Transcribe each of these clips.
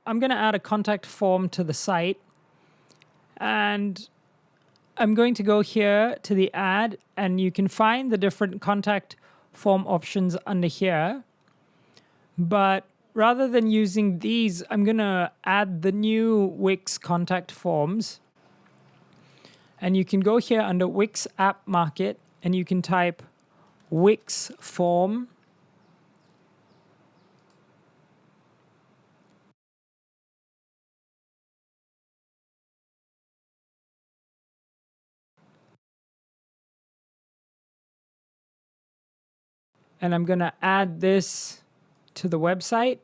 I'm going to add a contact form to the site, and I'm going to go here to the ad, and you can find the different contact form options under here. But rather than using these, I'm going to add the new WIX contact forms. And you can go here under WIX App Market, and you can type WIX form. And I'm going to add this to the website.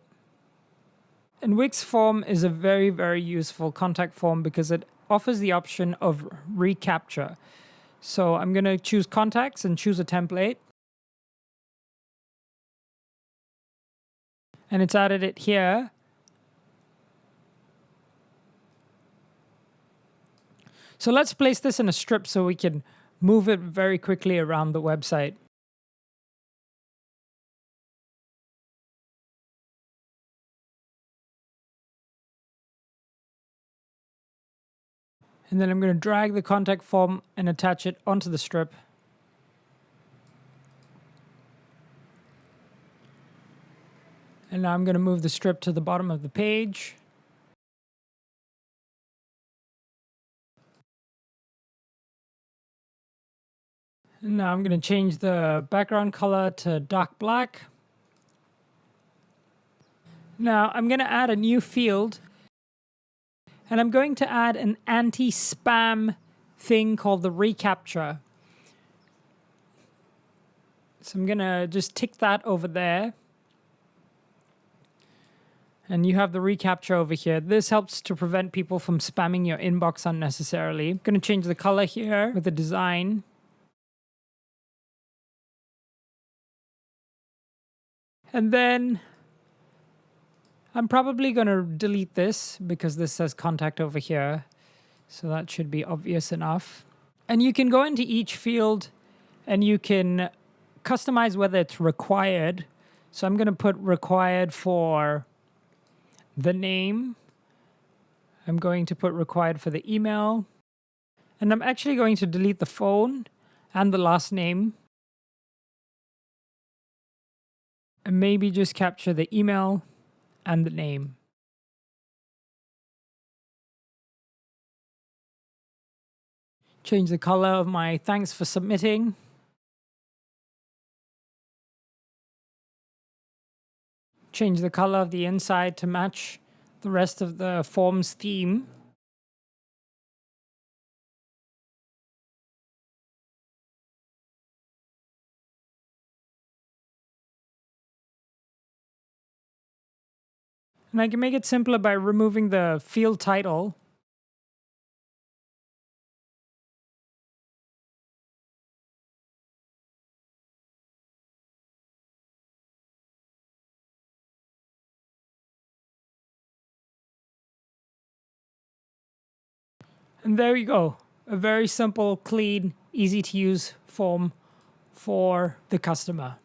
And WIX form is a very, very useful contact form because it offers the option of Recaptcha. So I'm going to choose contacts and choose a template. And it's added it here. So let's place this in a strip so we can move it very quickly around the website. And then I'm going to drag the contact form and attach it onto the strip. And now I'm going to move the strip to the bottom of the page. And now I'm going to change the background color to dark black. Now I'm going to add a new field. And I'm going to add an anti-spam thing called the Recaptcha. So I'm going to just tick that over there. And you have the Recaptcha over here. This helps to prevent people from spamming your inbox unnecessarily. I'm going to change the color here with the design. And then I'm probably going to delete this because this says contact over here. So that should be obvious enough. And you can go into each field and you can customize whether it's required. So I'm going to put required for the name. I'm going to put required for the email. And I'm actually going to delete the phone and the last name. And maybe just capture the email and the name. Change the color of my thanks for submitting. Change the color of the inside to match the rest of the form's theme. And I can make it simpler by removing the field title. And there you go. A very simple, clean, easy to use form for the customer.